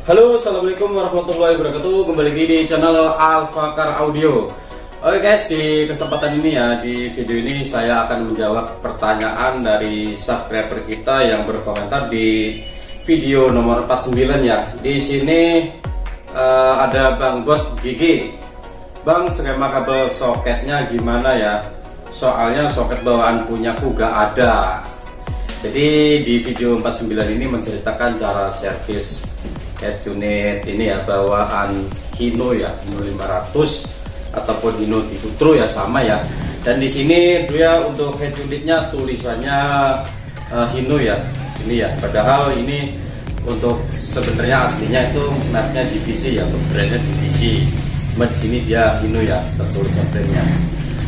Halo, assalamualaikum warahmatullahi wabarakatuh. Kembali lagi di channel Alfakar Audio. Oke guys, di kesempatan ini ya, di video ini saya akan menjawab pertanyaan dari subscriber kita yang berkomentar di video nomor 49 ya. Di sini ada Bang Bot Gigi. Bang, skema kabel soketnya gimana ya? Soalnya soket bawaan punyaku gak ada. Jadi di video 49 ini menceritakan cara servis head unit ini ya, bawaan Hino ya, Hino 500 ataupun Hino Ditutro ya, sama ya. Dan di sini dia untuk head unitnya tulisannya Hino ya, sini ya. Padahal ini untuk sebenarnya aslinya itu mereknya divisi ya, untuk brandnya divisi. Cuma di sini dia Hino ya, tertulisnya brandnya.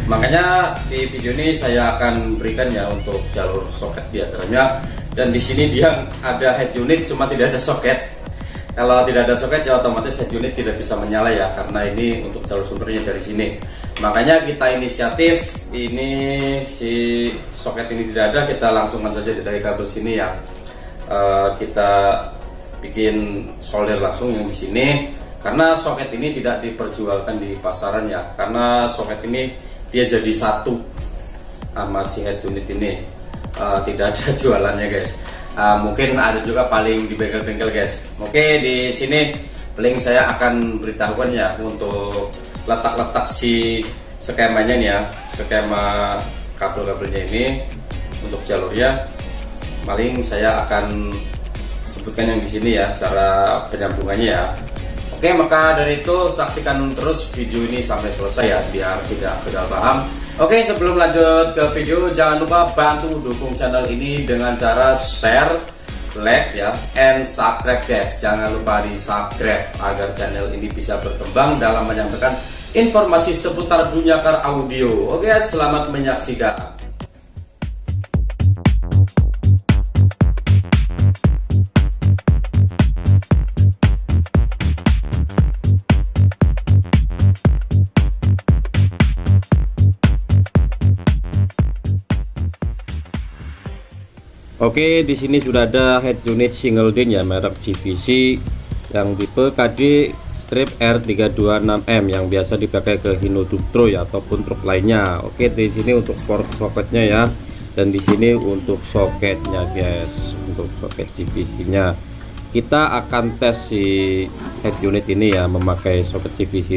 Makanya di video ini saya akan berikan ya untuk jalur soket diagramnya. Dan di sini dia ada head unit, cuma tidak ada soket. Kalau tidak ada soket ya otomatis head unit tidak bisa menyala ya, karena ini untuk jalur sumbernya dari sini. Makanya kita inisiatif ini, si soket ini tidak ada, kita langsungkan saja dari kabel sini ya. Kita bikin solder langsung yang di sini, karena soket ini tidak diperjualkan di pasaran ya, karena soket ini dia jadi satu sama si head unit ini, tidak ada jualannya guys. Mungkin ada juga paling di bengkel-bengkel guys. Oke, di sini paling saya akan beritahukan ya untuk letak-letak si skemanya nih ya, skema kabel-kabelnya ini untuk jalurnya. Paling saya akan sebutkan yang di sini ya, cara penyambungannya ya. Oke, maka dari itu saksikan terus video ini sampai selesai ya, biar tidak gagal paham. Oke, sebelum lanjut ke video, jangan lupa bantu dukung channel ini dengan cara share, like ya, and subscribe guys. Jangan lupa di subscribe agar channel ini bisa berkembang dalam menyampaikan informasi seputar dunia car audio. Oke, selamat menyaksikan. Oke, di sini sudah ada head unit single din ya, merek GVC yang tipe KD strip R326M yang biasa dipakai ke Hino Ditutro ya, ataupun truk lainnya. Oke, di sini untuk port soketnya ya, dan di sini untuk soketnya guys, untuk soket GVC-nya. Kita akan tes si head unit ini ya, memakai soket GVC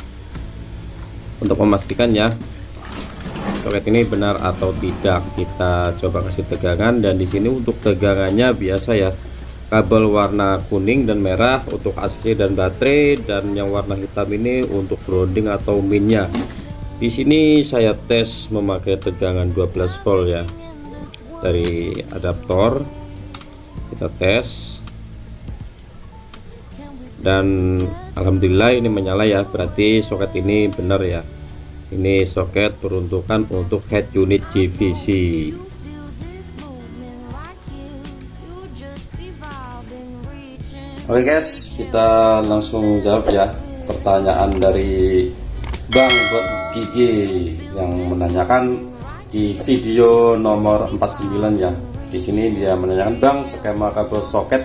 untuk memastikan ya soket ini benar atau tidak. Kita coba kasih tegangan, dan di sini untuk tegangannya biasa ya, kabel warna kuning dan merah untuk AC dan baterai, dan yang warna hitam ini untuk grounding atau minnya. Di sini saya tes memakai tegangan 12 volt ya, dari adaptor kita tes, dan alhamdulillah ini menyala ya, berarti soket ini benar ya. Ini soket peruntukan untuk head unit GVC. Oke guys, kita langsung jawab ya pertanyaan dari Bang Bot Gigi yang menanyakan di video nomor 49 ya. Di sini dia menanyakan, Bang, skema kabel soket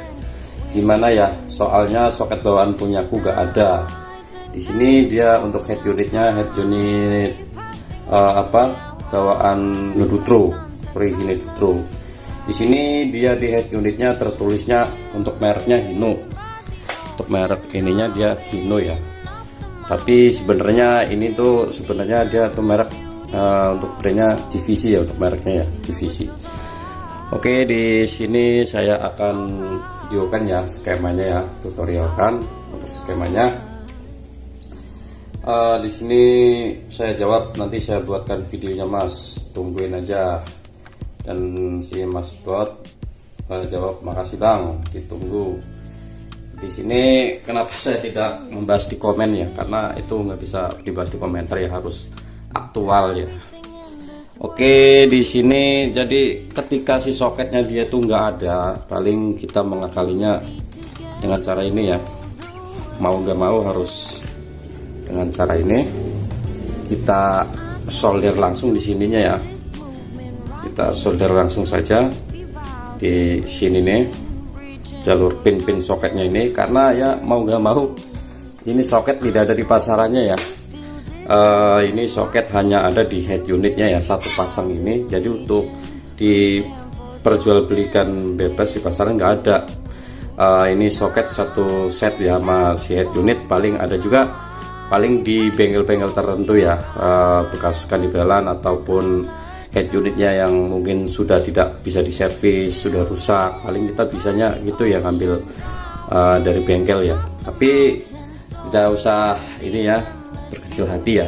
gimana ya? Soalnya soket bawaan punyaku gak ada. Di sini dia untuk head unitnya, head unit bawaan Ditutro, Hino Ditutro. Di sini dia di head unitnya tertulisnya untuk mereknya Hino. Untuk merek ininya dia Hino ya. Tapi sebenarnya ini tuh sebenarnya dia tuh merek untuk brandnya GVC ya, untuk mereknya ya GVC. Oke, di sini saya akan videokan ya skemanya ya, tutorialkan untuk skemanya. Di sini saya jawab, nanti saya buatkan videonya Mas, tungguin aja. Dan si Mas Bot jawab, makasih Bang, ditunggu. Di sini kenapa saya tidak membahas di komen ya, karena itu nggak bisa dibahas di komentar ya, harus aktual ya. Oke, di sini jadi ketika si soketnya dia tuh nggak ada, paling kita mengakalinya dengan cara ini ya, mau nggak mau harus dengan cara ini. Kita solder langsung di sininya ya, kita solder langsung saja di sini nih. jalur pin soketnya ini, karena ya mau nggak mau ini soket tidak ada di pasarannya ya. Ini soket hanya ada di head unitnya ya, satu pasang ini. Jadi untuk diperjualbelikan bebas di pasaran nggak ada. Ini soket satu set ya, masih head unit. Paling ada juga paling di bengkel-bengkel tertentu ya, bekas kandibalan ataupun head unitnya yang mungkin sudah tidak bisa diservis, sudah rusak, paling kita bisanya gitu ya, ngambil dari bengkel ya. Tapi tidak usah ini ya, berkecil hati ya,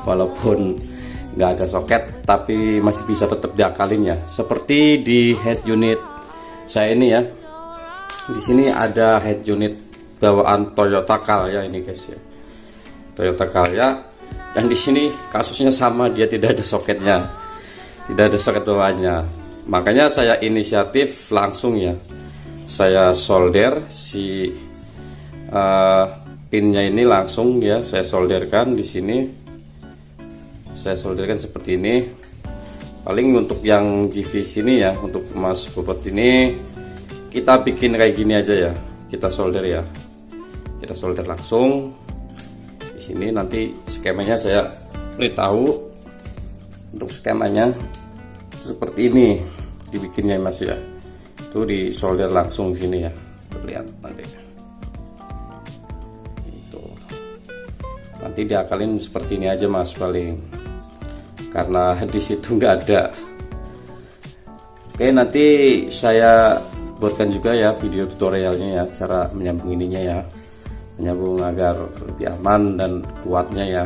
walaupun nggak ada soket tapi masih bisa tetap diakalin ya. Seperti di head unit saya ini ya, di sini ada head unit bawaan Toyota Calya ini guys ya, Toyota Calya, dan di sini kasusnya sama, dia tidak ada soketnya, tidak ada soket bawaannya. Makanya saya inisiatif langsung ya, saya solder si pinnya ini langsung ya, saya solderkan di sini. Saya solderkan seperti ini. Paling untuk yang GV sini ya, untuk emas bobot ini kita bikin kayak gini aja ya, kita solder ya, kita solder langsung di sini. Nanti skemanya saya beritahu. Untuk skemanya seperti ini dibikinnya mas ya, itu di solder langsung sini ya, terlihat nanti. Itu nanti diakalin seperti ini aja mas, paling karena di situ nggak ada. Oke, nanti saya buatkan juga ya video tutorialnya ya, cara menyambung ininya ya, menyambung agar lebih aman dan kuatnya ya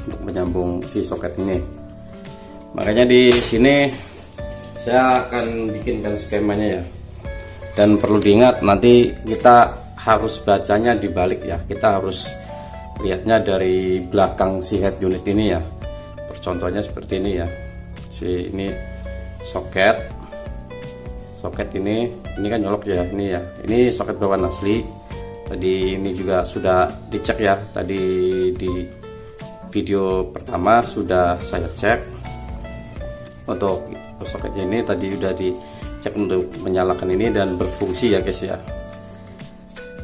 untuk menyambung si soket ini. Makanya di sini saya akan bikinkan skemanya ya, dan perlu diingat nanti kita harus bacanya dibalik ya, kita harus lihatnya dari belakang si head unit ini ya. Contohnya seperti ini ya, si ini soket ini kan nyolok ya, ini ya, ini soket bawaan asli. Tadi ini juga sudah dicek ya, tadi di video pertama sudah saya cek. Untuk soketnya ini tadi udah dicek untuk menyalakan ini dan berfungsi ya guys ya.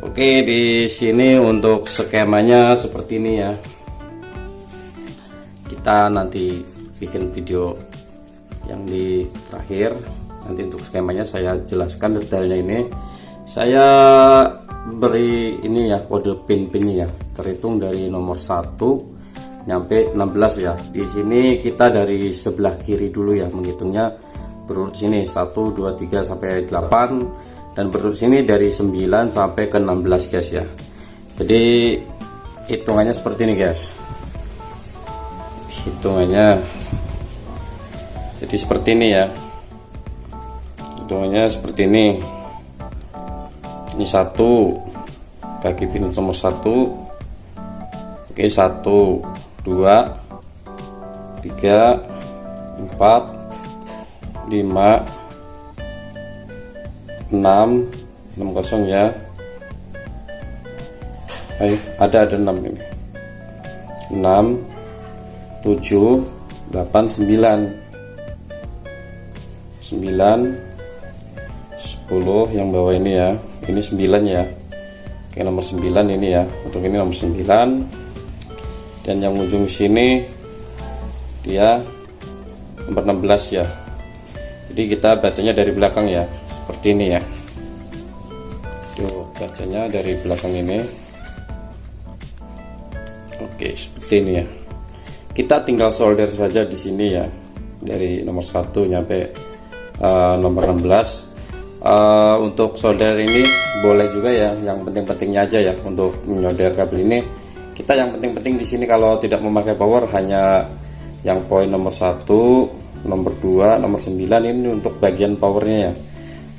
Oke, di sini untuk skemanya seperti ini ya. Kita nanti bikin video yang di terakhir. Nanti untuk skemanya saya jelaskan detailnya ini. Saya beri ini ya, kode pin-pinnya ya, terhitung dari nomor 1 nyampe 16 ya. Di sini kita dari sebelah kiri dulu ya, menghitungnya berurut sini 1 2 3 sampai 8, dan berurut sini dari 9 sampai ke 16 guys ya. Jadi hitungannya seperti ini guys, hitungannya jadi seperti ini ya, hitungannya seperti ini. Ini 1 bagi pin nomor 1. Oke, 1 2 3 4 5 6 60 ya. Ayo, ada 6 ini, 6 7 8 9 10 yang bawah ini ya, ini 9 ya. Oke, nomor 9 ini ya, untuk ini nomor 9. Dan yang ujung sini dia nomor 16 ya. Jadi kita bacanya dari belakang ya, seperti ini ya. Tuh, bacanya dari belakang ini. Oke, seperti ini ya. Kita tinggal solder saja di sini ya, dari nomor 1 nyampe nomor 16. Untuk solder ini boleh juga ya, yang penting-pentingnya aja ya. Untuk menyolder kabel ini, kita yang penting-penting di sini kalau tidak memakai power hanya yang poin nomor 1, nomor 2, nomor 9 ini untuk bagian powernya ya,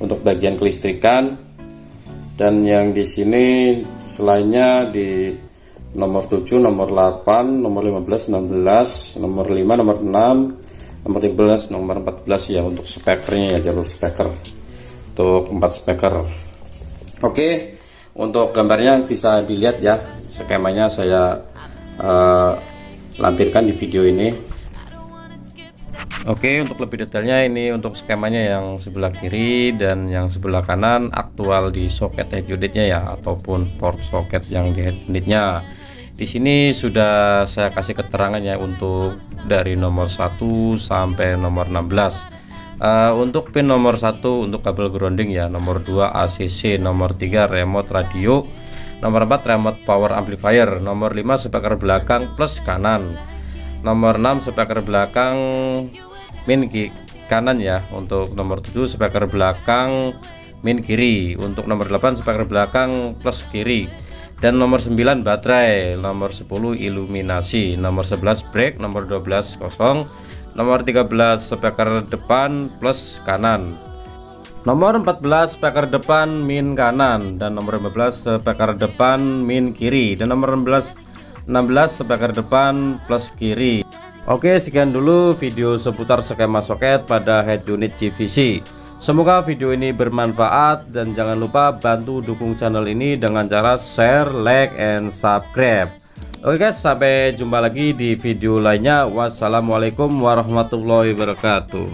untuk bagian kelistrikan. Dan yang di sini selainnya di nomor 7, nomor 8, nomor 15, 16, nomor 5, nomor 6, nomor 13, nomor 14 ya, untuk spekernya ya, jalur speaker untuk 4 speaker. Oke, untuk gambarnya bisa dilihat ya, skemanya saya lampirkan di video ini. Oke, untuk lebih detailnya ini untuk skemanya yang sebelah kiri dan yang sebelah kanan aktual di soket head unitnya ya, ataupun port soket yang di head unitnya. Di sini sudah saya kasih keterangannya untuk dari nomor 1 sampai nomor 16. Untuk pin nomor 1 untuk kabel grounding ya, nomor 2 ACC, nomor 3 remote radio, nomor 4 remote power amplifier, nomor 5 speaker belakang plus kanan, nomor 6 speaker belakang min kanan ya, untuk nomor 7 speaker belakang min kiri, untuk nomor 8 speaker belakang plus kiri, dan nomor 9 baterai, nomor 10 iluminasi, nomor 11 brake, nomor 12 kosong, nomor 13 speaker depan plus kanan, nomor 14 speaker depan min kanan, dan nomor 15 speaker depan min kiri, dan nomor 16 speaker depan plus kiri. Oke, sekian dulu video seputar skema soket pada head unit GVC. Semoga video ini bermanfaat dan jangan lupa bantu dukung channel ini dengan cara share, like, and subscribe. Oke guys, sampai jumpa lagi di video lainnya. Wassalamualaikum warahmatullahi wabarakatuh.